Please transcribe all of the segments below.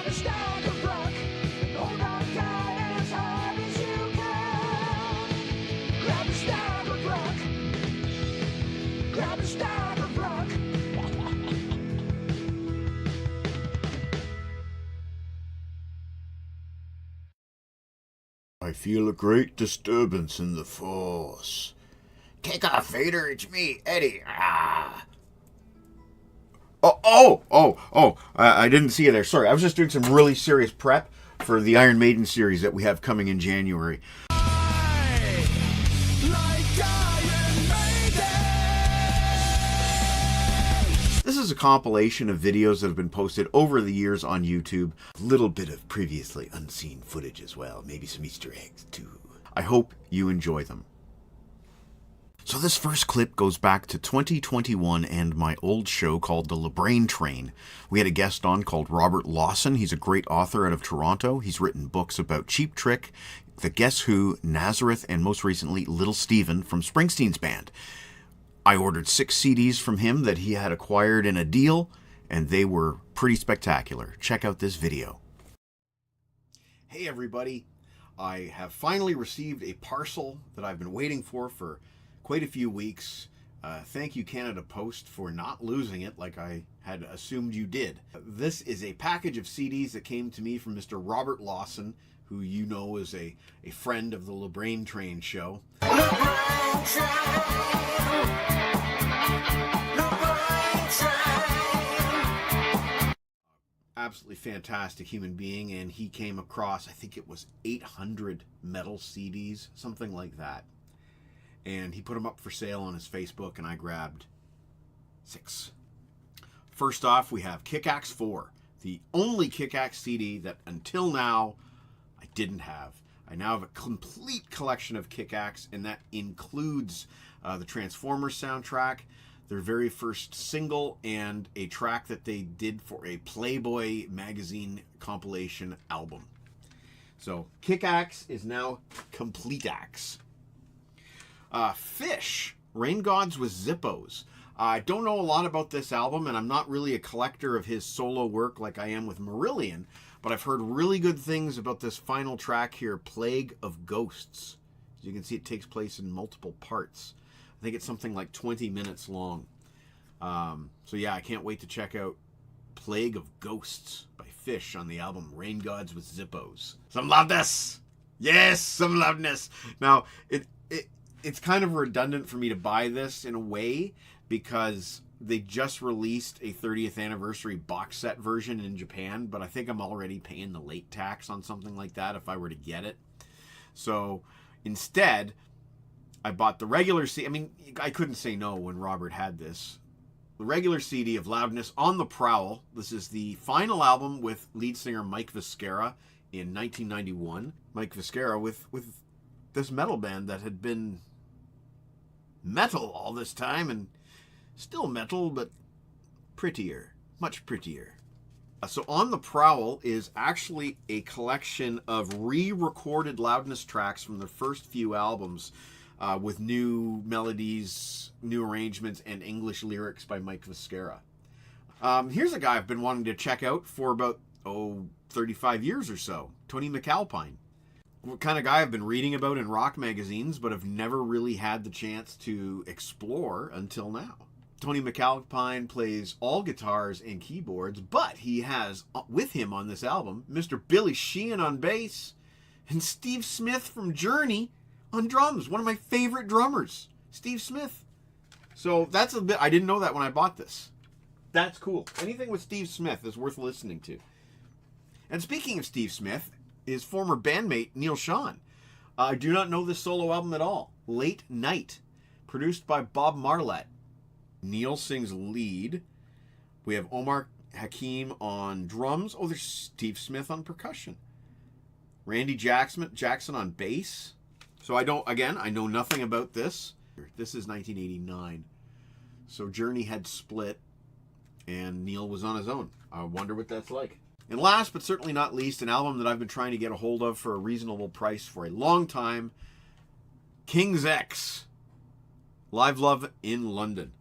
Grab a stack of rock, hold on tight as hard as you can. Grab a stack of rock, grab a stack of rock. I feel a great disturbance in the force. Take off, Vader. It's me, Eddie. Ah. I didn't see you there. Sorry, I was just doing some really serious prep for the Iron Maiden series that we have coming in January. This is a compilation of videos that have been posted over the years on YouTube. A little bit of previously unseen footage as well. Maybe some Easter eggs too. I hope you enjoy them. So this first clip goes back to 2021 and my old show called The LeBrain Train. We had a guest on called Robert Lawson. He's a great author out of Toronto. He's written books about Cheap Trick, The Guess Who, Nazareth, and most recently Little Steven from Springsteen's band. I ordered 6 CDs from him that he had acquired in a deal, and they were pretty spectacular. Check out this video. Hey everybody, I have finally received a parcel that I've been waiting for quite a few weeks. Thank you, Canada Post, for not losing it like I had assumed you did. This is a package of CDs that came to me from Mr. Robert Lawson, who you know is a friend of the LeBrain Train show. Absolutely fantastic human being, and he came across, I think it was 800 metal CDs, something like that. And he put them up for sale on his Facebook, and I grabbed 6. First off, we have Kick-Axe 4, the only Kick-Axe CD that until now I didn't have. I now have a complete collection of Kick-Axe, and that includes the Transformers soundtrack, their very first single, and a track that they did for a Playboy magazine compilation album. So Kick-Axe is now Complete-Axe. Fish, Rain Gods with Zippos. I don't know a lot about this album, and I'm not really a collector of his solo work like I am with Marillion, but I've heard really good things about this final track here, Plague of Ghosts. As you can see, it takes place in multiple parts. I think it's something like 20 minutes long. So yeah, I can't wait to check out Plague of Ghosts by Fish on the album Rain Gods with Zippos. Some loudness! Yes, some loudness! Now, it's kind of redundant for me to buy this in a way because they just released a 30th anniversary box set version in Japan, but I think I'm already paying the late tax on something like that if I were to get it. So instead, I bought the regular CD. I mean, I couldn't say no when Robert had this. The regular CD of Loudness on the Prowl. This is the final album with lead singer Mike Viscera in 1991. Mike Viscera with this metal band that had been metal all this time, and still metal, but prettier, much prettier. So On the Prowl is actually a collection of re-recorded Loudness tracks from the first few albums with new melodies, new arrangements, and English lyrics by Mike Viscera. Here's a guy I've been wanting to check out for about, 35 years or so, Tony McAlpine. What kind of guy I've been reading about in rock magazines, but have never really had the chance to explore until now. Tony McAlpine plays all guitars and keyboards, but he has with him on this album Mr. Billy Sheehan on bass and Steve Smith from Journey on drums. One of my favorite drummers, Steve Smith. So that's a bit, I didn't know that when I bought this. That's cool. Anything with Steve Smith is worth listening to. And speaking of Steve Smith, his former bandmate, Neil Schon. I do not know this solo album at all. Late Night, produced by Bob Marlette. Neil sings lead. We have Omar Hakim on drums. Oh, there's Steve Smith on percussion. Randy Jackson on bass. So I know nothing about this. This is 1989. So Journey had split, and Neil was on his own. I wonder what that's like. And last but certainly not least, an album that I've been trying to get a hold of for a reasonable price for a long time, King's X, Live Love in London.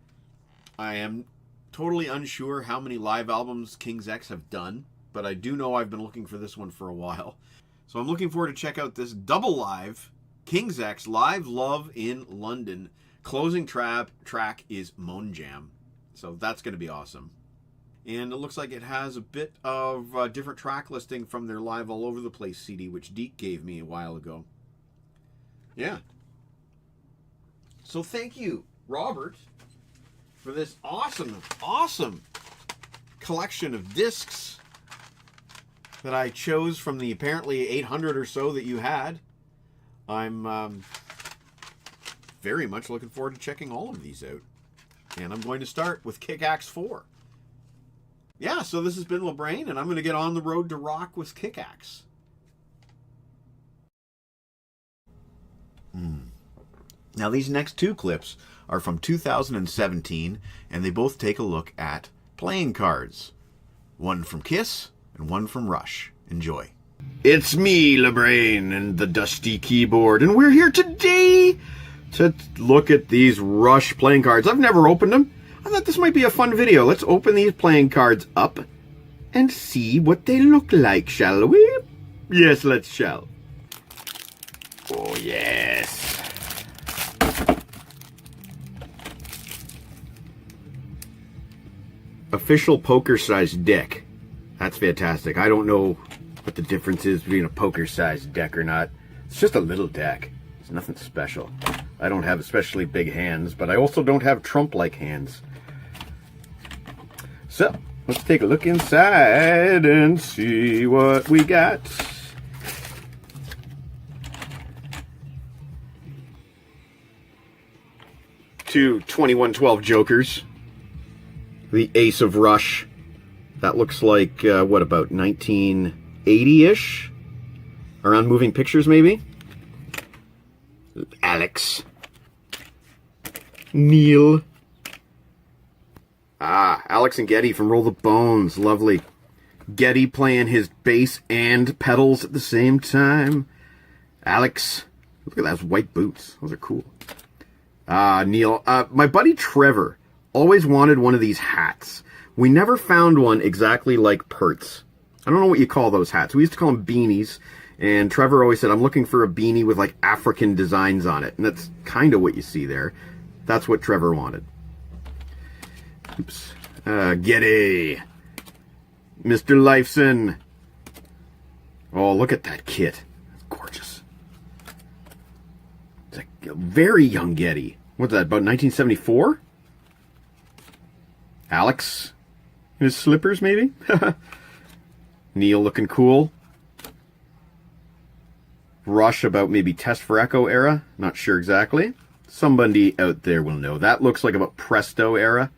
I am totally unsure how many live albums King's X have done. but I do know I've been looking for this one for a while. So I'm looking forward to check out this double live, King's X Live Love in London. Closing track is Moan Jam. So that's going to be awesome. And it looks like it has a bit of different track listing from their Live All Over the Place CD, which Deke gave me a while ago. Yeah. So thank you, Robert, for this awesome collection of discs that I chose from the apparently 800 or so that you had. I'm very much looking forward to checking all of these out. And I'm going to start with Kick-Axe 4. Yeah, so this has been LeBrain, and I'm going to get on the road to rock with Kick-Axe. Now, these next two clips are from 2017, and they both take a look at playing cards. One from Kiss and one from Rush. Enjoy. It's me, LeBrain, and the dusty keyboard, and we're here today to look at these Rush playing cards. I've never opened them. I thought this might be a fun video. Let's open these playing cards up and see what they look like, shall we? Yes, let's shall. Oh, yes. Official poker-sized deck. That's fantastic. I don't know what the difference is between a poker-sized deck or not. It's just a little deck. It's nothing special. I don't have especially big hands, but I also don't have Trump-like hands. So, let's take a look inside and see what we got. Two 2112 Jokers. The Ace of Rush. That looks like, what, about 1980-ish? Around Moving Pictures, maybe? Alex. Neil. Ah, Alex and Geddy from Roll the Bones. Lovely. Geddy playing his bass and pedals at the same time. Alex. Look at those white boots. Those are cool. Neil. My buddy Trevor always wanted one of these hats. We never found one exactly like Pert's. I don't know what you call those hats. We used to call them beanies. And Trevor always said, I'm looking for a beanie with like African designs on it. And that's kind of what you see there. That's what Trevor wanted. Oops. Geddy. Mr. Lifeson. Oh, look at that kit. Gorgeous. It's like a very young Geddy. What's that, about 1974? Alex in his slippers, maybe? Neil looking cool. Rush about maybe Test for Echo era. Not sure exactly. Somebody out there will know. That looks like about Presto era.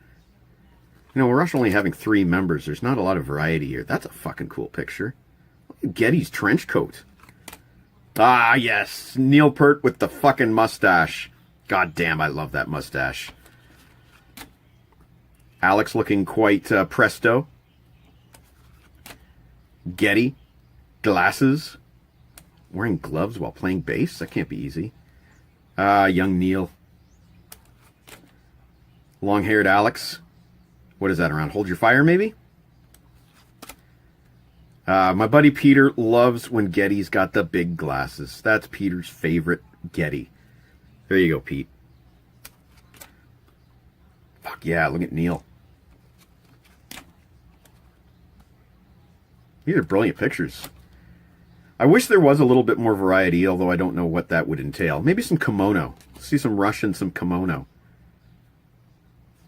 You know, Rush only having 3 members. There's not a lot of variety here. That's a fucking cool picture. Look at Geddy's trench coat. Ah, yes. Neil Peart with the fucking mustache. God damn, I love that mustache. Alex looking quite presto. Geddy. Glasses. Wearing gloves while playing bass? That can't be easy. Young Neil. Long-haired Alex. What is that around? Hold Your Fire, maybe? My buddy Peter loves when Geddy's got the big glasses. That's Peter's favorite Geddy. There you go, Pete. Fuck yeah, look at Neil. These are brilliant pictures. I wish there was a little bit more variety, although I don't know what that would entail. Maybe some kimono. See some Rush and some kimono.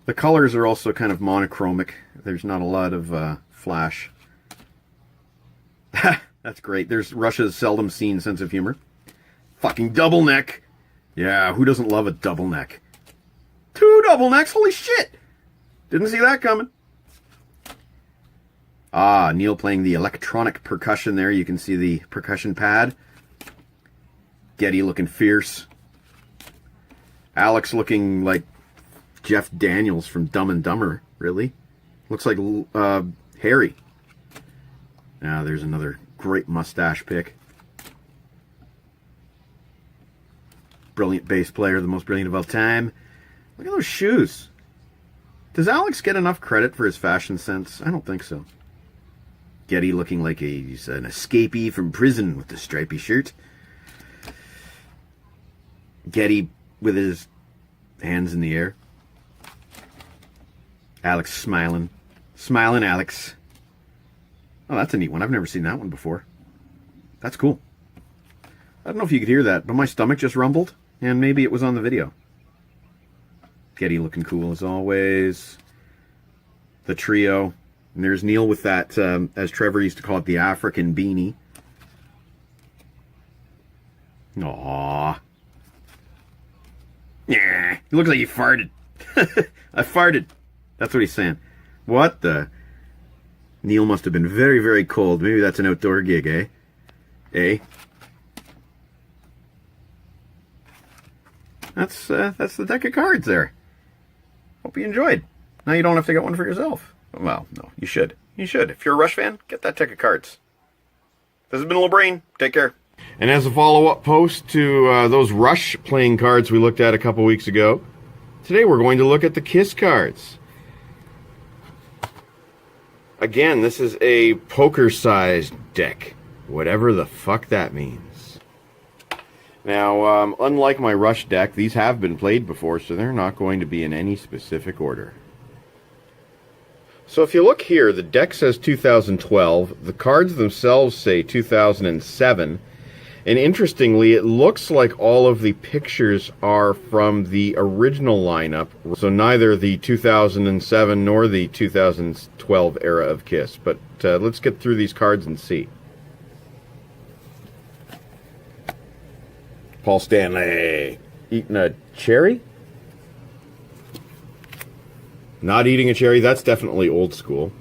The colors are also kind of monochromic. There's not a lot of flash. That's great. There's Rush's seldom seen sense of humor. Fucking double neck. Yeah, who doesn't love a double neck? 2 double necks? Holy shit! Didn't see that coming. Ah, Neil playing the electronic percussion there. You can see the percussion pad. Geddy looking fierce. Alex looking like Jeff Daniels from Dumb and Dumber, really. Looks like Harry. Now there's another great mustache pick. Brilliant bass player, the most brilliant of all time. Look at those shoes. Does Alex get enough credit for his fashion sense? I don't think so. Getty looking like he's an escapee from prison with the stripy shirt. Getty with his hands in the air. Alex smiling. Smiling Alex. Oh, that's a neat one. I've never seen that one before. That's cool. I don't know if you could hear that, but my stomach just rumbled, and maybe it was on the video. Getty looking cool as always. The trio. And there's Neil with that, as Trevor used to call it, the African beanie. Aww. Yeah, he looks like he farted. I farted. That's what he's saying. What the? Neil must have been very, very cold. Maybe that's an outdoor gig, eh? Eh? That's the deck of cards there. Hope you enjoyed. Now you don't have to get one for yourself. Well, no, you should. You should. If you're a Rush fan, get that deck of cards. This has been Little Brain. Take care. And as a follow-up post to those Rush playing cards we looked at a couple weeks ago, today we're going to look at the Kiss cards. Again, this is a poker-sized deck, whatever the fuck that means. Now, unlike my Rush deck, these have been played before, so they're not going to be in any specific order. So if you look here, the deck says 2012, the cards themselves say 2007, and interestingly, it looks like all of the pictures are from the original lineup, so neither the 2007 nor the 2012 era of Kiss. But let's get through these cards and see. Paul Stanley eating a cherry? Not eating a cherry, that's definitely old school.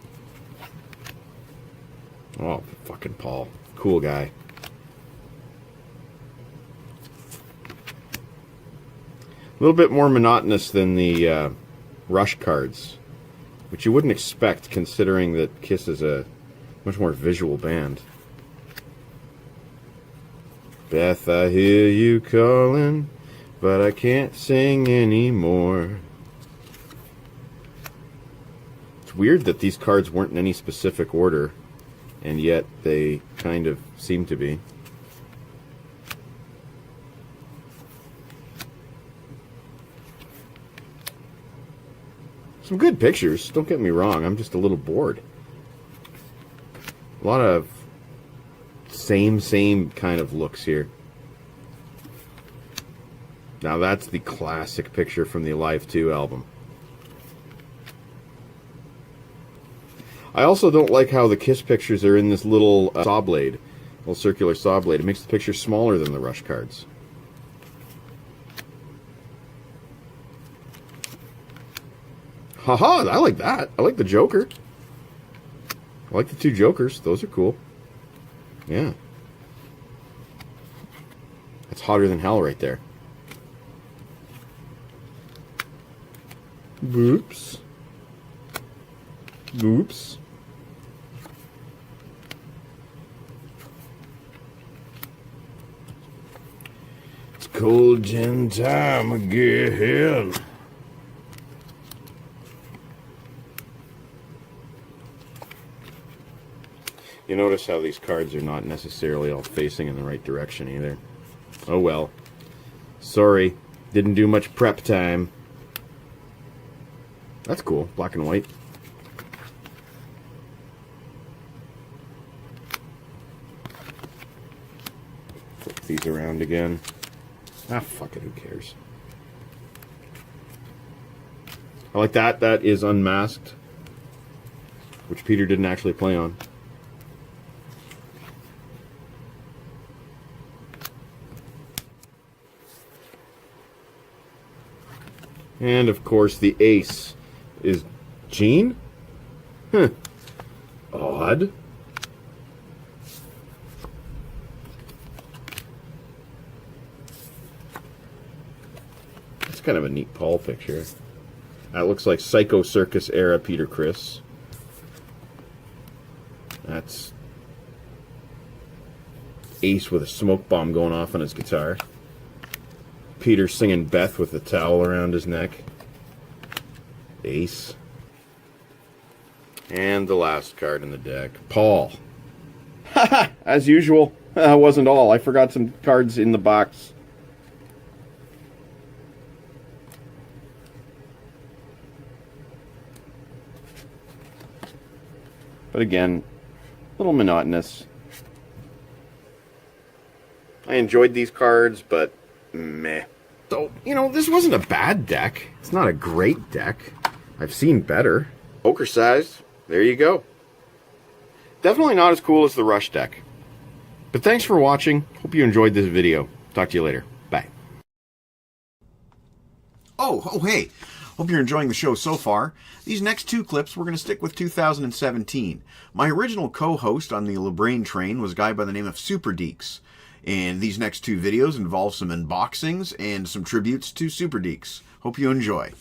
Oh, fucking Paul. Cool guy. A little bit more monotonous than the Rush cards, which you wouldn't expect considering that Kiss is a much more visual band. Beth, I hear you calling, but I can't sing anymore. It's weird that these cards weren't in any specific order, and yet they kind of seem to be. Some good pictures, don't get me wrong, I'm just a little bored. A lot of same kind of looks here. Now that's the classic picture from the Alive 2 album. I also don't like how the Kiss pictures are in this little saw blade, little circular saw blade. It makes the picture smaller than the Rush cards. Haha, I like that. I like the Joker. I like the two Jokers. Those are cool. Yeah. That's hotter than hell right there. Oops. Oops. It's cold gin time again. You notice how these cards are not necessarily all facing in the right direction either. Oh well. Sorry. Didn't do much prep time. That's cool. Black and white. Flip these around again. Ah, fuck it. Who cares? I like that. That is unmasked, which Peter didn't actually play on. And, of course, the ace is Gene? Huh. Odd. That's kind of a neat Paul picture. That looks like Psycho Circus era Peter Criss. That's Ace with a smoke bomb going off on his guitar. Peter singing Beth with a towel around his neck. Ace. And the last card in the deck, Paul. As usual, wasn't all. I forgot some cards in the box. But again, a little monotonous. I enjoyed these cards, but meh. So, you know, this wasn't a bad deck. It's not a great deck. I've seen better. Poker size, there you go. Definitely not as cool as the Rush deck. But thanks for watching. Hope you enjoyed this video. Talk to you later. Bye. Oh, hey. Hope you're enjoying the show so far. These next two clips, we're going to stick with 2017. My original co-host on the LeBrain train was a guy by the name of Super Deeks. And these next two videos involve some unboxings and some tributes to Super Deeks. Hope you enjoy.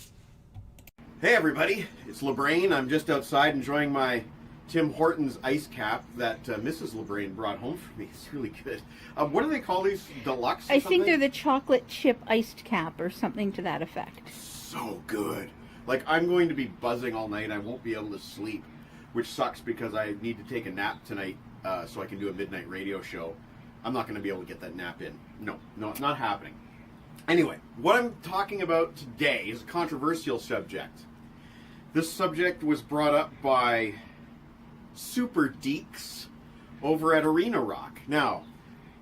Hey everybody, it's LeBrain. I'm just outside enjoying my Tim Hortons ice cap that Mrs. LeBrain brought home for me. It's really good. What do they call these? Deluxe? I think they're the chocolate chip iced cap or something to that effect. So good. Like, I'm going to be buzzing all night. I won't be able to sleep, which sucks because I need to take a nap tonight so I can do a midnight radio show. I'm not going to be able to get that nap in. No, it's not happening. Anyway, what I'm talking about today is a controversial subject. This subject was brought up by Super Deeks over at Arena Rock. Now,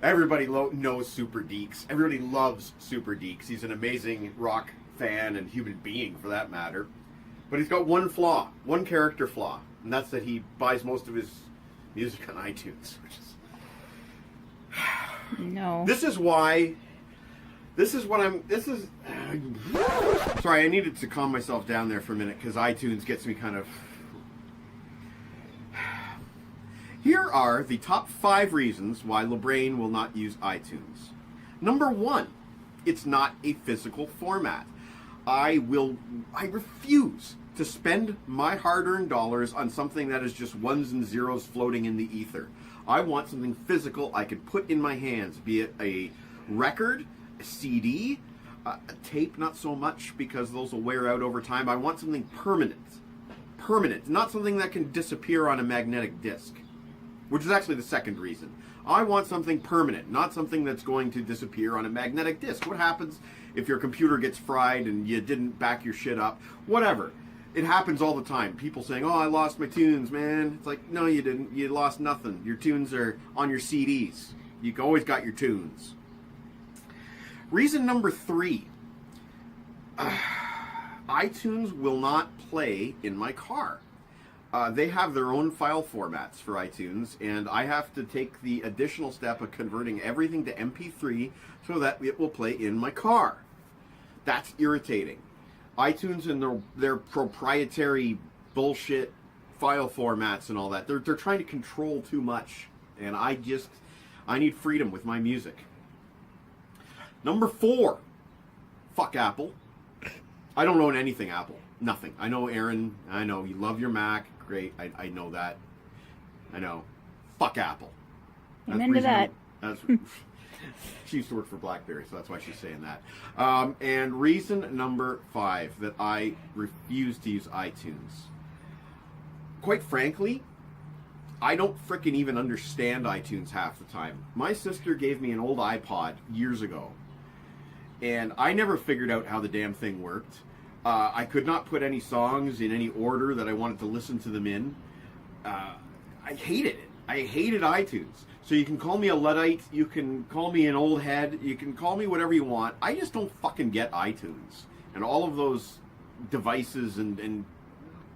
everybody knows Super Deeks. Everybody loves Super Deeks. He's an amazing rock fan and human being for that matter. But he's got one flaw, one character flaw, and that's that he buys most of his music on iTunes, which is... No. Sorry, I needed to calm myself down there for a minute because iTunes gets me kind of... Here are the top 5 reasons why LeBrain will not use iTunes. Number 1, it's not a physical format. I refuse to spend my hard-earned dollars on something that is just ones and zeros floating in the ether. I want something physical I could put in my hands, be it a record, a CD, a tape, not so much because those will wear out over time. I want something permanent, not something that can disappear on a magnetic disc, which is actually the second reason. I want something permanent, not something that's going to disappear on a magnetic disc. What happens if your computer gets fried and you didn't back your shit up? Whatever. It happens all the time. People saying, oh, I lost my tunes, man. It's like, no, you didn't. You lost nothing. Your tunes are on your CDs. You always got your tunes. Reason number 3. iTunes will not play in my car. They have their own file formats for iTunes, and I have to take the additional step of converting everything to MP3 so that it will play in my car. That's irritating. iTunes and their proprietary bullshit file formats and all that, they're trying to control too much, and I need freedom with my music. Number 4, fuck Apple. I don't own anything Apple. Nothing. I know, Aaron, I know you love your Mac. Great. I know that. I know. Fuck Apple. Amen to that. She used to work for BlackBerry, so that's why she's saying that. And reason number 5 that I refuse to use iTunes. Quite frankly, I don't frickin' even understand iTunes half the time. My sister gave me an old iPod years ago, and I never figured out how the damn thing worked. I could not put any songs in any order that I wanted to listen to them in. I hated it. I hated iTunes. So you can call me a Luddite, you can call me an old head, you can call me whatever you want. I just don't fucking get iTunes. And all of those devices and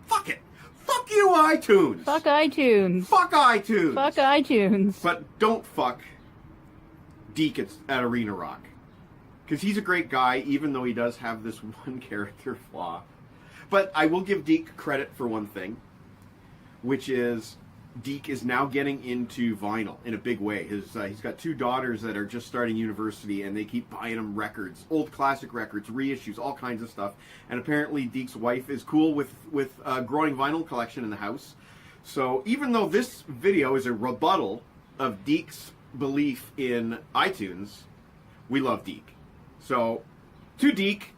fuck it. Fuck you, iTunes. Fuck iTunes. Fuck iTunes. Fuck iTunes. But don't fuck Deke at Arena Rock. Because he's a great guy, even though he does have this one character flaw. But I will give Deke credit for one thing, which is Deke is now getting into vinyl in a big way. He's got 2 daughters that are just starting university, and they keep buying him records, old classic records, reissues, all kinds of stuff. And apparently Deke's wife is cool with a growing vinyl collection in the house. So even though this video is a rebuttal of Deke's belief in iTunes, we love Deke. So, to Deke,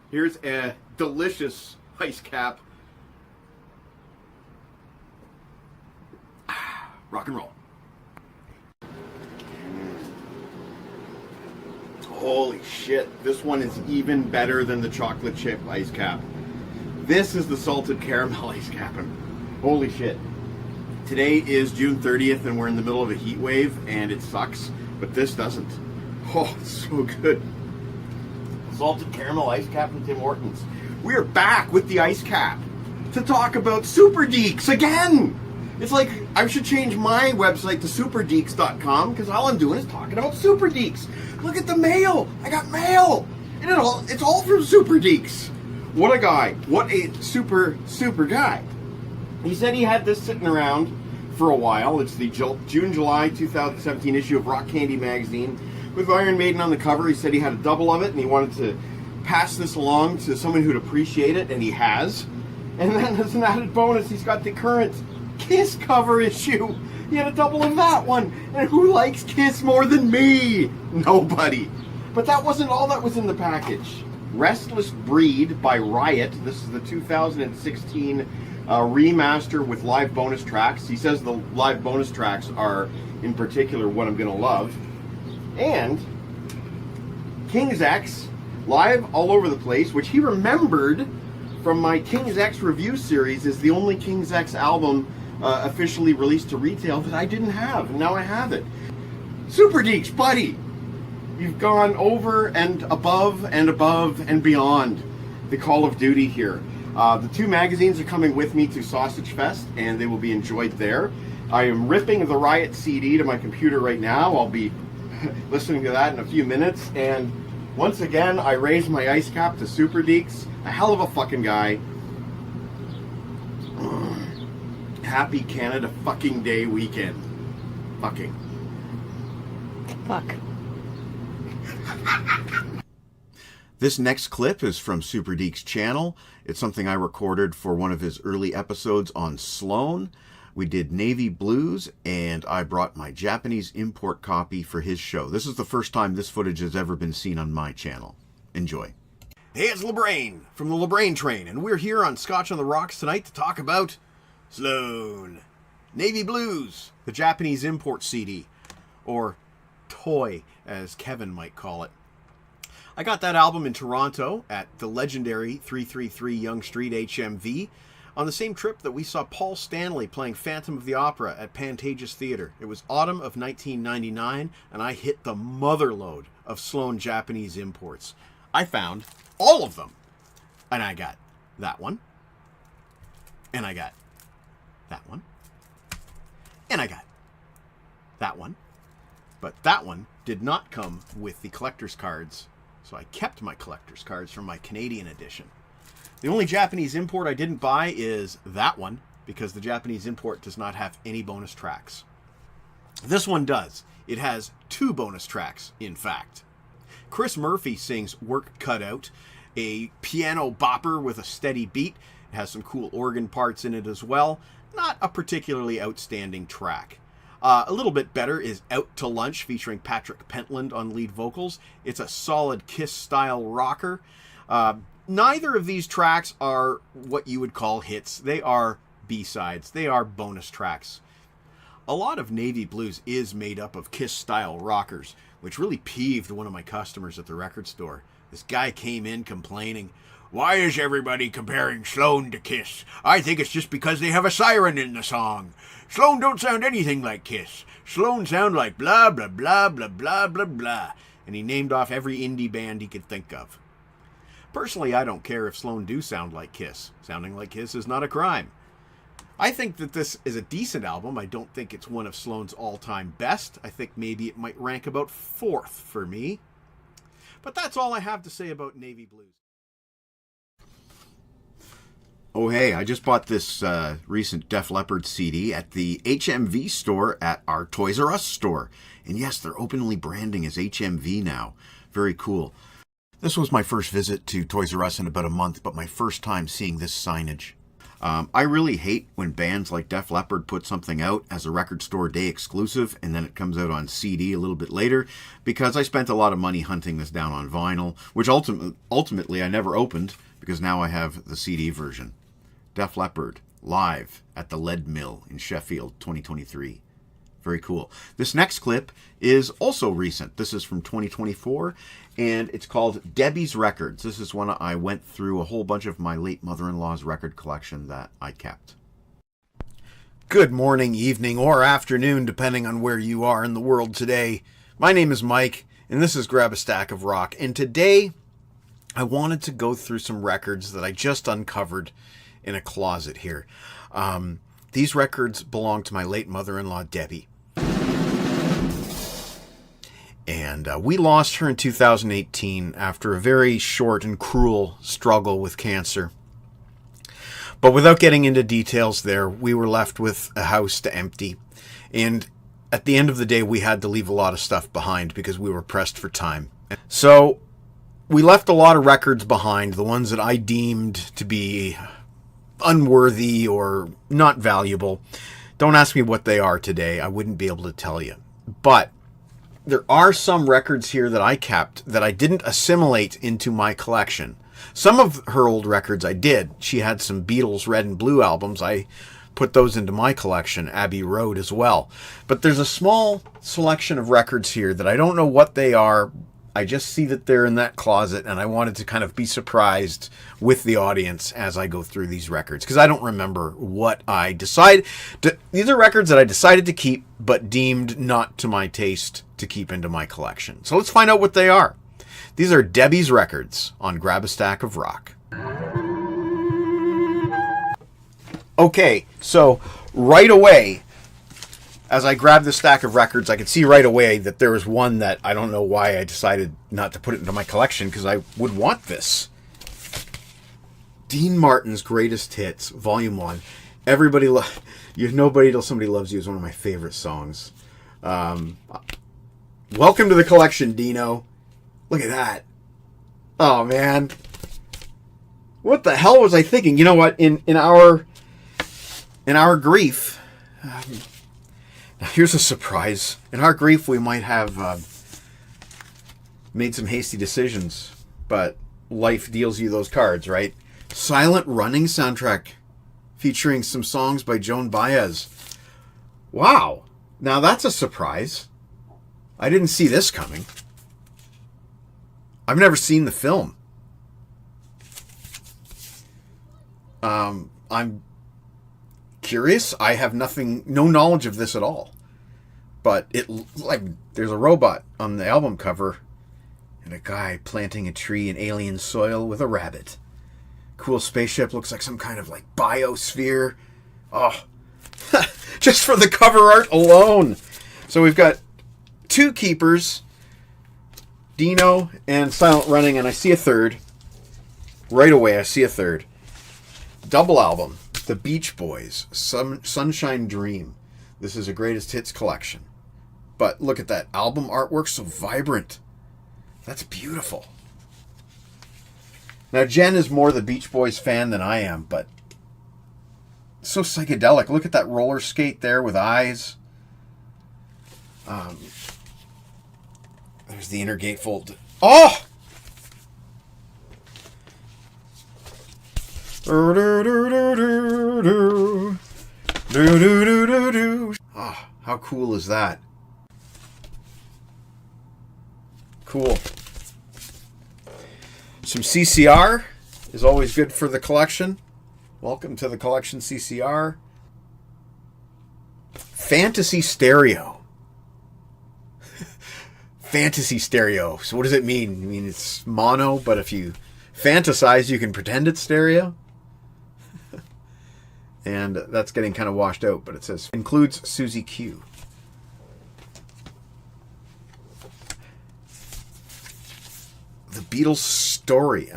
here's a delicious ice cap. Rock and roll. Holy shit, this one is even better than the chocolate chip ice cap. This is the salted caramel ice cap. Holy shit. Today is June 30th and we're in the middle of a heat wave and it sucks, but this doesn't. Oh, it's so good. Salted caramel ice cap from Tim Hortons. We are back with the ice cap to talk about Super Deeks again. It's like I should change my website to superdeeks.com because all I'm doing is talking about Super Deeks. Look at the mail. I got mail. And it's all from Super Deeks. What a guy. What a super guy. He said he had this sitting around for a while. It's the June-July 2017 issue of M.E.A.T Magazine with Iron Maiden on the cover. He said he had a double of it and he wanted to pass this along to someone who'd appreciate it, and he has. And then as an added bonus, he's got the current Kiss cover issue. He had a double of that one. And who likes Kiss more than me? Nobody. But that wasn't all that was in the package. Restless Breed by Riot. This is the 2016 remaster with live bonus tracks. He says the live bonus tracks are, in particular, what I'm going to love. And King's X, live all over the place, which he remembered from my King's X review series, is the only King's X album officially released to retail that I didn't have, and now I have it. Super Deeks, buddy! You've gone over and above and beyond the Call of Duty here. The two magazines are coming with me to Sausage Fest, and they will be enjoyed there. I am ripping the Riot CD to my computer right now. I'll be listening to that in a few minutes, and once again, I raise my ice cap to Super Deeks. A hell of a fucking guy. Happy Canada fucking Day weekend. Fucking. Fuck. This next clip is from Super Deeks' channel. It's something I recorded for one of his early episodes on Sloan. We did Navy Blues, and I brought my Japanese import copy for his show. This is the first time this footage has ever been seen on my channel. Enjoy. Hey, it's LeBrain from the LeBrain Train, and we're here on Scotch on the Rocks tonight to talk about Sloan. Navy Blues, the Japanese import CD, or toy, as Kevin might call it. I got that album in Toronto at the legendary 333 Yonge Street HMV on the same trip that we saw Paul Stanley playing Phantom of the Opera at Pantages Theatre. It was autumn of 1999, and I hit the motherlode of Sloan Japanese imports. I found all of them. And I got that one. And I got that one. And I got that one. But that one did not come with the collector's cards, so I kept my collector's cards from my Canadian edition. The only Japanese import I didn't buy is that one, because the Japanese import does not have any bonus tracks. This one does. It has 2 bonus tracks, in fact. Chris Murphy sings Work Cut Out, a piano bopper with a steady beat. It has some cool organ parts in it as well. Not a particularly outstanding track. A little bit better is Out to Lunch, featuring Patrick Pentland on lead vocals. It's a solid Kiss-style rocker. Neither of these tracks are what you would call hits. They are B-sides. They are bonus tracks. A lot of Navy Blues is made up of Kiss-style rockers, which really peeved one of my customers at the record store. This guy came in complaining, "Why is everybody comparing Sloan to Kiss? I think it's just because they have a siren in the song. Sloan don't sound anything like Kiss. Sloan sound like blah, blah, blah, blah, blah, blah, blah." And he named off every indie band he could think of. Personally, I don't care if Sloan do sound like Kiss. Sounding like Kiss is not a crime. I think that this is a decent album. I don't think it's one of Sloan's all-time best. I think maybe it might rank about 4th for me. But that's all I have to say about Navy Blues. Oh hey, I just bought this recent Def Leppard CD at the HMV store at our Toys R Us store. And yes, they're openly branding as HMV now. Very cool. This was my first visit to Toys R Us in about a month, but my first time seeing this signage. I really hate when bands like Def Leppard put something out as a record store day exclusive and then it comes out on CD a little bit later, because I spent a lot of money hunting this down on vinyl, which ultimately I never opened because now I have the CD version. Def Leppard, live at the Lead Mill in Sheffield, 2023. Very cool. This next clip is also recent. This is from 2024, and it's called Debbie's Records. This is when I went through a whole bunch of my late mother-in-law's record collection that I kept. Good morning, evening, or afternoon, depending on where you are in the world today. My name is Mike, and this is Grab a Stack of Rock. And today, I wanted to go through some records that I just uncovered in a closet here. These records belong to my late mother-in-law, Debbie. And we lost her in 2018 after a very short and cruel struggle with cancer. But without getting into details there, we were left with a house to empty. And at the end of the day, we had to leave a lot of stuff behind because we were pressed for time. So we left a lot of records behind, the ones that I deemed to be unworthy or not valuable. Don't ask me what they are today. I wouldn't be able to tell you. But there are some records here that I kept that I didn't assimilate into my collection. Some of her old records I did. She had some Beatles Red and Blue albums. I put those into my collection, Abbey Road as well. But there's a small selection of records here that I don't know what they are. I just see that they're in that closet, and I wanted to kind of be surprised with the audience as I go through these records, because I don't remember what I decided. These are records that I decided to keep, but deemed not to my taste to keep into my collection. So let's find out what they are. These are Debbie's Records on Grab a Stack of Rock. Okay, so right away, as I grabbed the stack of records, I could see right away that there was one that I don't know why I decided not to put it into my collection, because I would want this. Dean Martin's Greatest Hits, Volume 1. Nobody Till Somebody Loves You is one of my favorite songs. Welcome to the collection, Dino. Look at that. Oh, man. What the hell was I thinking? You know what? In our grief... Now here's a surprise. In our grief, we might have made some hasty decisions, but life deals you those cards, right? Silent Running soundtrack featuring some songs by Joan Baez. Wow. Now that's a surprise. I didn't see this coming. I've never seen the film. I'm curious. I have no knowledge of this at all. But there's a robot on the album cover and a guy planting a tree in alien soil with a rabbit. Cool spaceship, looks like some kind of biosphere. Oh, just for the cover art alone. So we've got two keepers, Dino and Silent Running, and I see a third. Right away, I see a third. Double album. The Beach Boys, Sunshine Dream. This is a greatest hits collection. But look at that album artwork, so vibrant. That's beautiful. Now, Jen is more the Beach Boys fan than I am, but so psychedelic. Look at that roller skate there with eyes. There's the inner gatefold. Oh! Oh, how cool is that? Cool. Some CCR is always good for the collection. Welcome to the collection, CCR. Fantasy Stereo. Fantasy Stereo. So what does it mean? I mean, it's mono, but if you fantasize, you can pretend it's stereo. And that's getting kind of washed out, but it says includes Susie Q. The Beatles Story.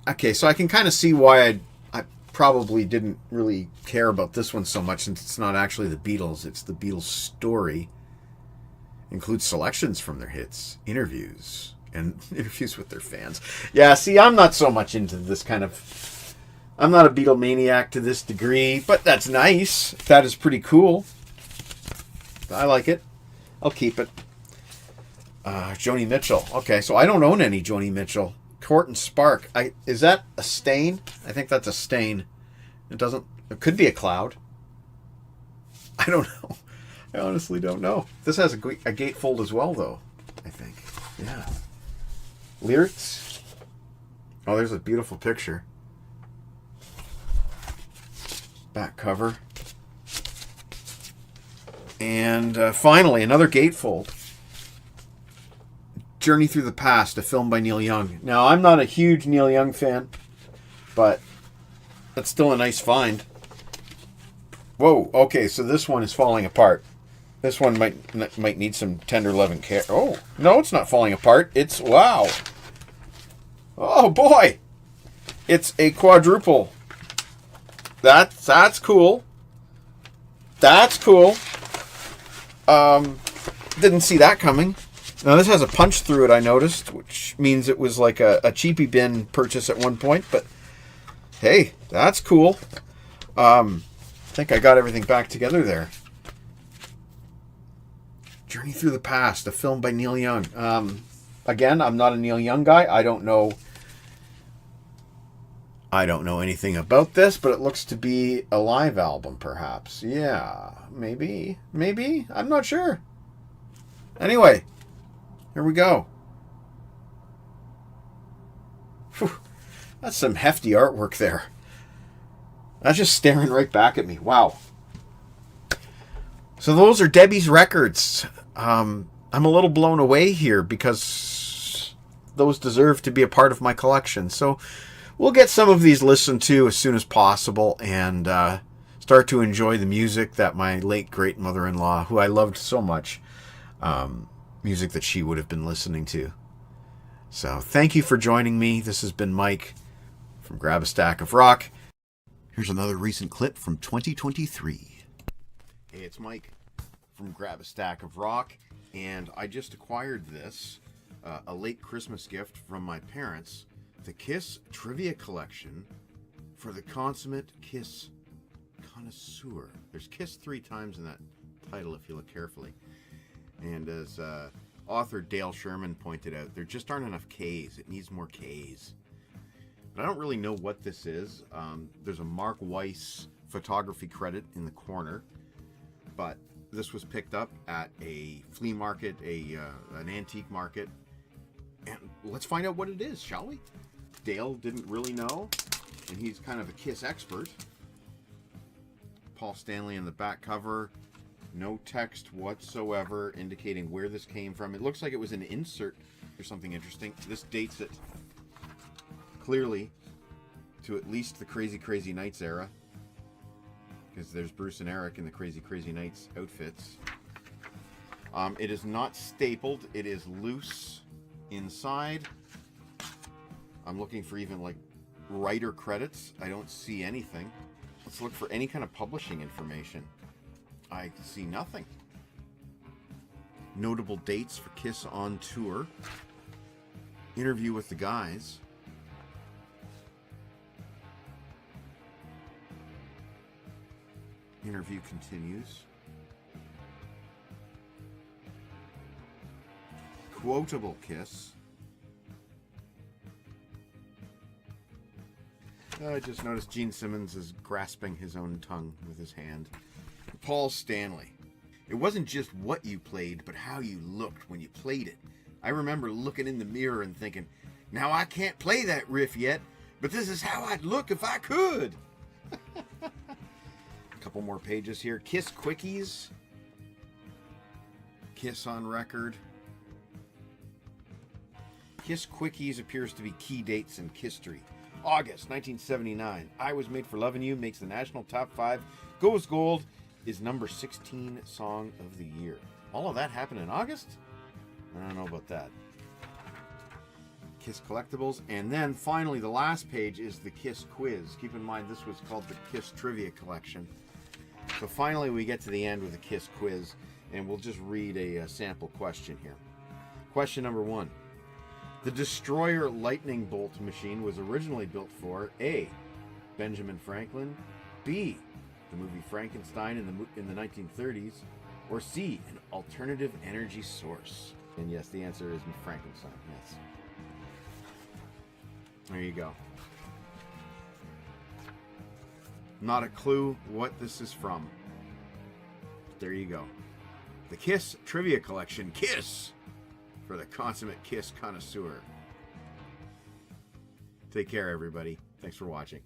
Okay, so I can kind of see why I probably didn't really care about this one so much, since it's not actually the Beatles, it's the Beatles Story. Includes selections from their hits, interviews, and interviews with their fans. Yeah, see, I'm not so much into this kind of... I'm not a Beatlemaniac to this degree, but that's nice. That is pretty cool. I like it. I'll keep it. Joni Mitchell. Okay, so I don't own any Joni Mitchell. Court and Spark. Is that a stain? I think that's a stain. It could be a cloud. I don't know. I honestly don't know. This has a gatefold as well, though, I think. Yeah. Lyrics. Oh, there's a beautiful picture. Back cover. And finally, another gatefold. Journey Through the Past, a film by Neil Young. Now, I'm not a huge Neil Young fan, but that's still a nice find. Whoa, okay, so this one is falling apart. This one might need some tender love and care. Oh, no, it's not falling apart. It's, wow. Oh, boy. It's a quadruple. That's cool. That's cool. Didn't see that coming. Now, this has a punch through it, I noticed, which means it was like a cheapy bin purchase at one point, but hey, that's cool. I think I got everything back together there. Journey Through the Past, a film by Neil Young. Again, I'm not a Neil Young guy. I don't know anything about this, but it looks to be a live album, perhaps. Yeah, maybe. I'm not sure. Anyway, here we go. Whew, that's some hefty artwork there. That's just staring right back at me. Wow. So those are Debbie's records. I'm a little blown away here because those deserve to be a part of my collection. So we'll get some of these listened to as soon as possible and start to enjoy the music that my late great mother-in-law, who I loved so much, music that she would have been listening to. So thank you for joining me. This has been Mike from Grab a Stack of Rock. Here's another recent clip from 2023. Hey, it's Mike from Grab a Stack of Rock, and I just acquired this, a late Christmas gift from my parents, the Kiss Trivia Collection for the consummate Kiss connoisseur. There's Kiss 3 times in that title if you look carefully. And as author Dale Sherman pointed out, there just aren't enough Ks. It needs more Ks. But I don't really know what this is. There's a Mark Weiss photography credit in the corner. But this was picked up at a flea market, an antique market. And let's find out what it is, shall we? Dale didn't really know, and he's kind of a Kiss expert. Paul Stanley in the back cover. No text whatsoever indicating where this came from. It looks like it was an insert or something interesting. This dates it clearly to at least the Crazy Crazy Nights era, because there's Bruce and Eric in the Crazy Crazy Nights outfits. It is not stapled. It is loose inside. I'm looking for even like writer credits. I don't see anything. Let's look for any kind of publishing information. I see nothing. Notable dates for Kiss on tour. Interview with the guys. Interview continues. Quotable Kiss. I just noticed Gene Simmons is grasping his own tongue with his hand. Paul Stanley. It wasn't just what you played, but how you looked when you played it. I remember looking in the mirror and thinking, now I can't play that riff yet, but this is how I'd look if I could. A couple more pages here. Kiss Quickies. Kiss on record. Kiss Quickies appears to be key dates in Kisstory. August 1979. I Was Made for Loving You makes the national top 5. Goes gold. Is number 16 song of the year. All of that happened in August? I don't know about that. Kiss Collectibles. And then finally the last page is the Kiss Quiz. Keep in mind this was called the Kiss Trivia Collection. So finally we get to the end with the Kiss Quiz, and we'll just read a sample question here. Question number 1. The Destroyer lightning bolt machine was originally built for A. Benjamin Franklin, B. the movie Frankenstein in the 1930s, or C. an alternative energy source? And yes, the answer is Frankenstein, yes. There you go. Not a clue what this is from. There you go. the Kiss Trivia Collection. Kiss! For the consummate Kiss connoisseur. Take care, everybody. Thanks for watching.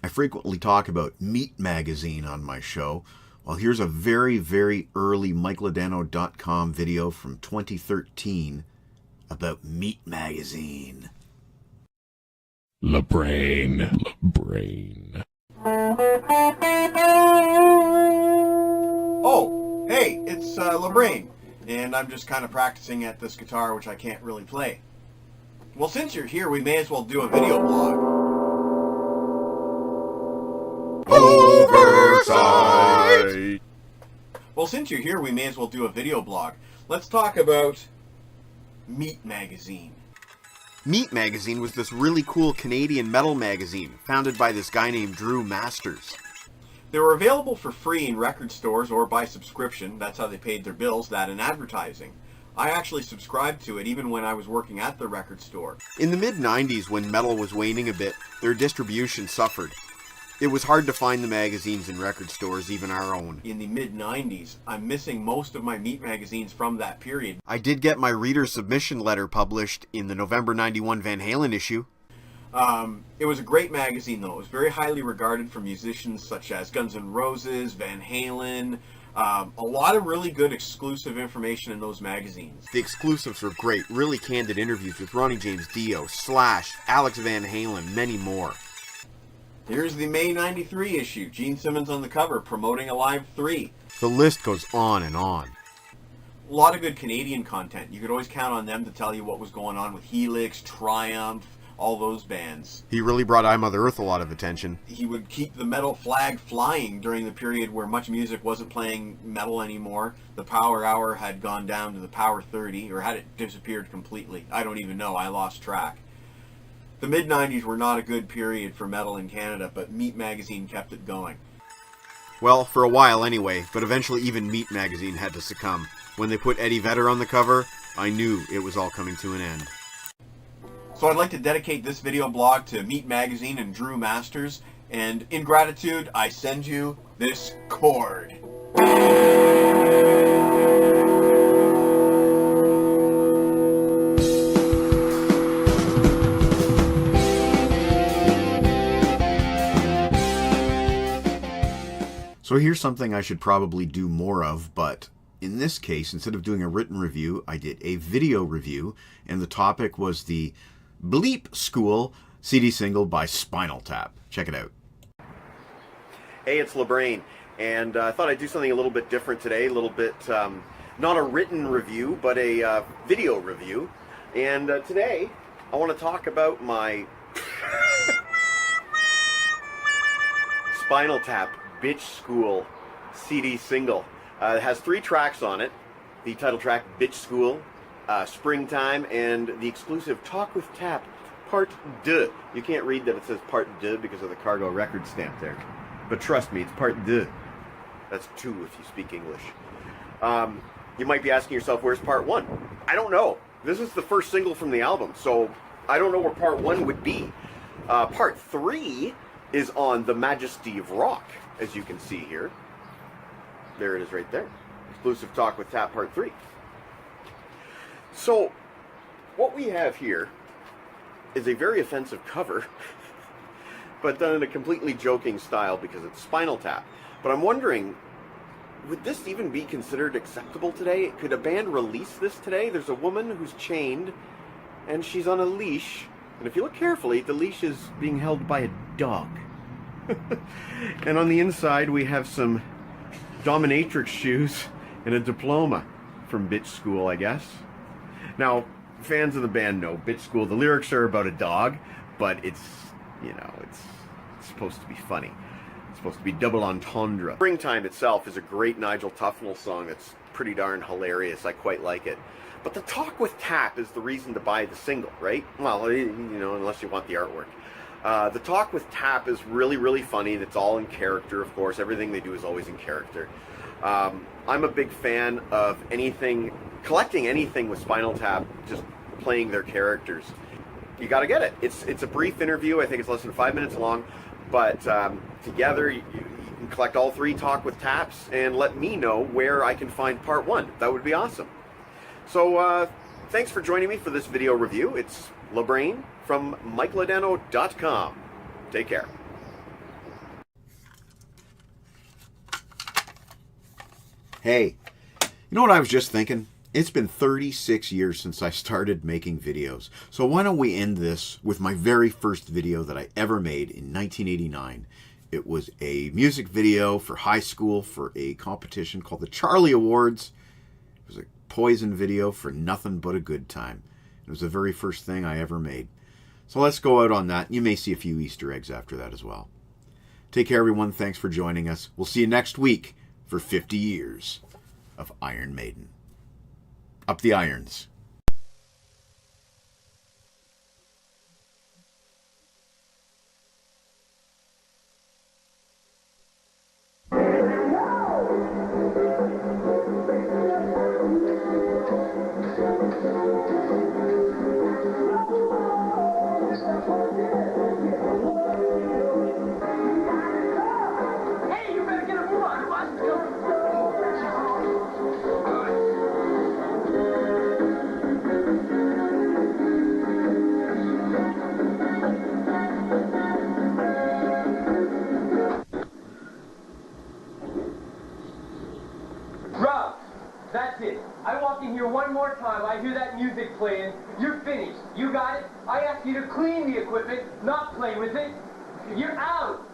I frequently talk about M.E.A.T Magazine on my show. Well, here's a very, very early MikeLadano.com video from 2013 about M.E.A.T Magazine. LaBrain. Oh, hey, it's LaBrain, and I'm just kind of practicing at this guitar, which I can't really play. Well, since you're here, we may as well do a video blog. Oversight. Well, since you're here, we may as well do a video blog. Let's talk about M.E.A.T Magazine. M.E.A.T Magazine was this really cool Canadian metal magazine founded by this guy named Drew Masters. They were available for free in record stores or by subscription. That's how they paid their bills, that and advertising. I actually subscribed to it even when I was working at the record store. In the mid-90s, when metal was waning a bit, their distribution suffered. It was hard to find the magazines in record stores, even our own. In the mid-90s, I'm missing most of my M.E.A.T magazines from that period. I did get my reader submission letter published in the November 91 Van Halen issue. It was a great magazine, though. It was very highly regarded for musicians such as Guns N' Roses, Van Halen. A lot of really good exclusive information in those magazines. The exclusives were great. Really candid interviews with Ronnie James Dio, Slash, Alex Van Halen, many more. Here's the May 93 issue. Gene Simmons on the cover, promoting Alive 3. The list goes on and on. A lot of good Canadian content. You could always count on them to tell you what was going on with Helix, Triumph, all those bands. He really brought I Mother Earth a lot of attention. He would keep the metal flag flying during the period where much music wasn't playing metal anymore. The Power Hour had gone down to the Power 30, or had it disappeared completely. I don't even know. I lost track. The mid-90s were not a good period for metal in Canada, but M.E.A.T Magazine kept it going. Well, for a while anyway, but eventually even M.E.A.T Magazine had to succumb. When they put Eddie Vedder on the cover, I knew it was all coming to an end. So I'd like to dedicate this video blog to M.E.A.T Magazine and Drew Masters, and in gratitude, I send you this cord. So here's something I should probably do more of, but in this case, instead of doing a written review, I did a video review, and the topic was the Bleep School CD single by Spinal Tap. Check it out. Hey, it's LaBrain, and I thought I'd do something a little bit different today, a little bit, not a written review, but a video review. And today, I want to talk about my Spinal Tap Bitch School CD single. It has 3 tracks on it. The title track, Bitch School, Springtime, and the exclusive Talk with Tap, Part 2. You can't read that it says Part 2 because of the Cargo record stamp there. But trust me, it's Part 2. That's 2 if you speak English. You might be asking yourself, where's Part 1? I don't know. This is the first single from the album, so I don't know where Part 1 would be. Part 3 is on The Majesty of Rock, as you can see here. There it is right there. Exclusive Talk with Tap Part 3. So, what we have here is a very offensive cover, but done in a completely joking style because it's Spinal Tap. But I'm wondering, would this even be considered acceptable today? Could a band release this today? There's a woman who's chained, and she's on a leash. And if you look carefully, the leash is being held by a dog. And on the inside, we have some dominatrix shoes and a diploma from Bitch School, I guess. Now, fans of the band know Bitch School. The lyrics are about a dog, but it's, you know, it's supposed to be funny. It's supposed to be double entendre. Springtime itself is a great Nigel Tufnell song that's pretty darn hilarious. I quite like it. But the Talk with Tap is the reason to buy the single, right? Well, you know, unless you want the artwork. The talk with Tap is really, really funny. It's all in character, of course. Everything they do is always in character. I'm a big fan of collecting anything with Spinal Tap, just playing their characters. You got to get it. It's a brief interview. I think it's less than 5 minutes long, but together you can collect all 3 talk with Taps and let me know where I can find part 1. That would be awesome. So thanks for joining me for this video review. It's LeBrain from MikeLadeno.com. Take care. Hey, you know what I was just thinking? It's been 36 years since I started making videos. So why don't we end this with my very first video that I ever made in 1989. It was a music video for high school for a competition called the Charlie Awards. It was a Poison video for Nothing But a Good Time. It was the very first thing I ever made. So let's go out on that. You may see a few Easter eggs after that as well. Take care, everyone. Thanks for joining us. We'll see you next week for 50 years of Iron Maiden. Up the irons. Hey, you better get a move on. Rob, that's it. I walk in here one more time, I hear that music playing, you're finished. You got it? I asked you to clean the equipment, not play with it. You're out.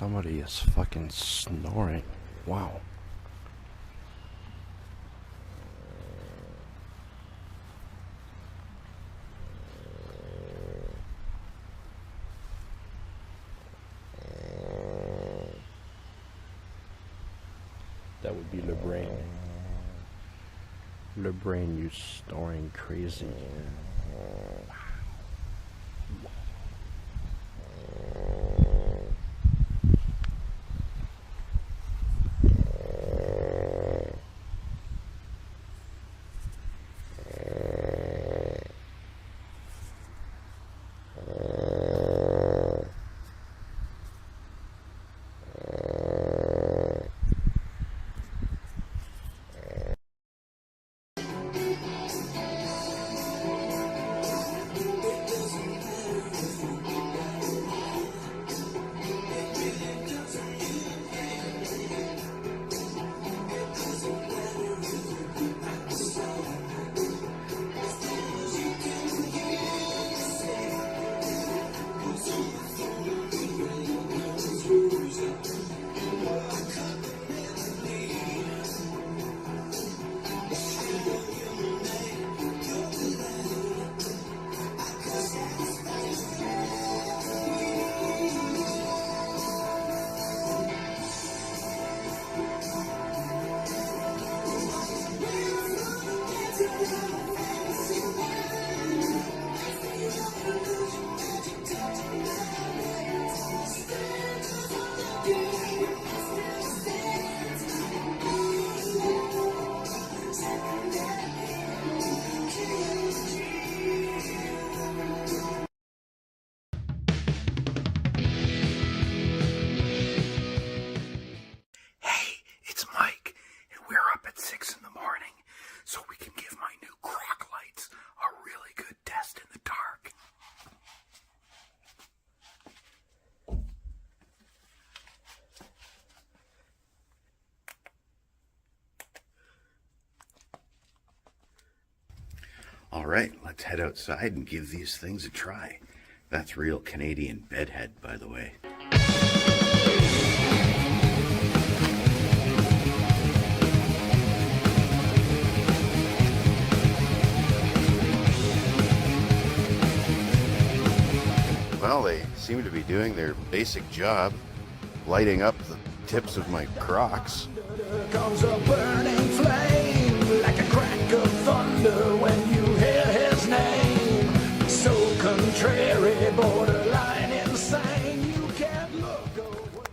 Somebody is fucking snoring. Wow. That would be LeBrain. LeBrain, you snoring crazy. It's Mike, and we're up at 6 in the morning so we can give my new crock lights a really good test in the dark. All right, let's head outside and give these things a try. That's real Canadian bedhead, by the way. Well, they seem to be doing their basic job, lighting up the tips of my Crocs. Comes a burning flame like a crack of thunder when you hear his name. So contrary, borderline insane, you can't look away.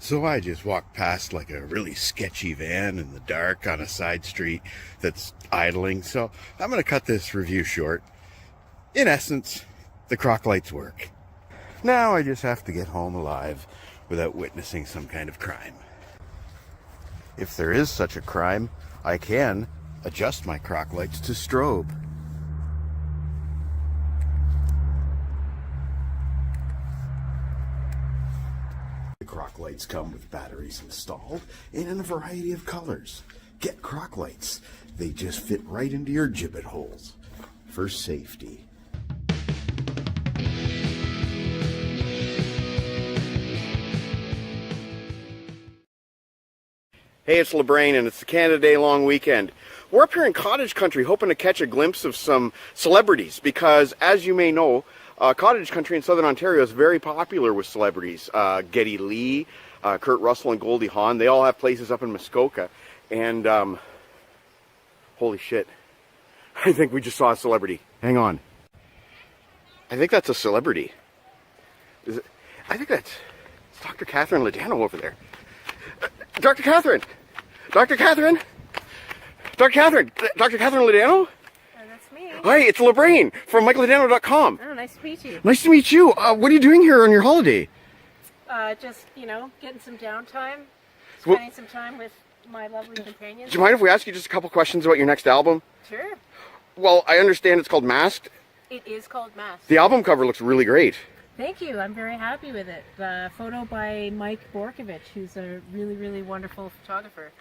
So I just walked past like a really sketchy van in the dark on a side street that's idling. So I'm going to cut this review short. In essence, the crock lights work. Now I just have to get home alive without witnessing some kind of crime. If there is such a crime, I can adjust my crock lights to strobe. The crock lights come with batteries installed and in a variety of colors. Get crock lights. They just fit right into your gibbet holes. For safety. Hey, it's LeBrain, and it's the Canada Day long weekend. We're up here in cottage country hoping to catch a glimpse of some celebrities because, as you may know, cottage country in southern Ontario is very popular with celebrities. Geddy Lee, Kurt Russell, and Goldie Hawn, they all have places up in Muskoka. And, holy shit, I think we just saw a celebrity. Hang on. I think that's a celebrity. I think it's Dr. Catherine Ledano over there. Dr. Catherine! Dr. Catherine! Dr. Catherine! Dr. Catherine Ledano? That's me. Hi, it's LeBrain from MichaelLedano.com. Oh, nice to meet you. Nice to meet you. What are you doing here on your holiday? Just, getting some downtime, spending some time with my lovely companions. Do you mind if we ask you just a couple questions about your next album? Sure. Well, I understand it's called Masked. It is called Mask. The album cover looks really great. Thank you. I'm very happy with it. Photo by Mike Borkovich, who's a really, really wonderful photographer.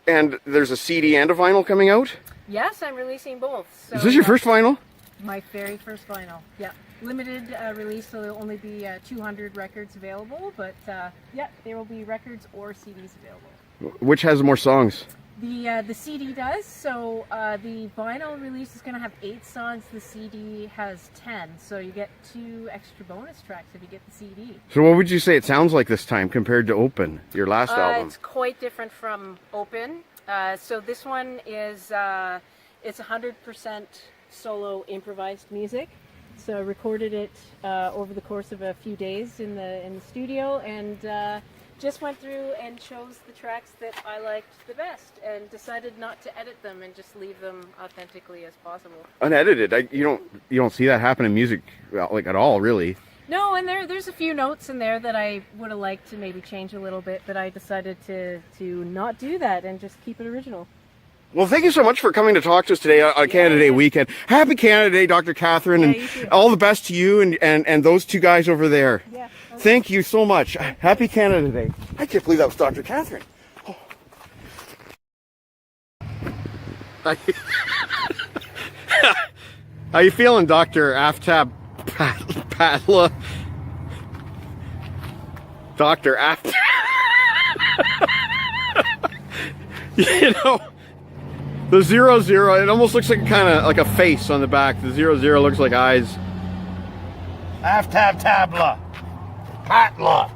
And there's a CD and a vinyl coming out? Yes, I'm releasing both. So Is this your first vinyl? My very first vinyl, yeah. limited release, so there'll only be 200 records available. But yeah, there will be records or CDs available. Which has more songs? The CD does. So the vinyl release is going to have 8 songs. The CD has 10. So you get 2 extra bonus tracks if you get the CD. So what would you say it sounds like this time compared to Open, your last album? It's quite different from Open. So this one is it's 100% solo improvised music. So I recorded it over the course of a few days in the studio, and just went through and chose the tracks that I liked the best, and decided not to edit them and just leave them authentically as possible. Unedited. You don't see that happen in music like at all, really. No, and there's a few notes in there that I would have liked to maybe change a little bit, but I decided to not do that and just keep it original. Well, thank you so much for coming to talk to us today on Canada Day weekend. Happy Canada Day, Dr. Catherine, and you too. all the best to you and those 2 guys over there. Yeah. Okay. Thank you so much. Happy Canada Day. I can't believe that was Dr. Catherine. Oh. How you feeling, Dr. Aftab Patla? Dr. Aftab. You know, the 00, it almost looks like kind of like a face on the back. The 00 looks like eyes. Aftab Tabla. Patla.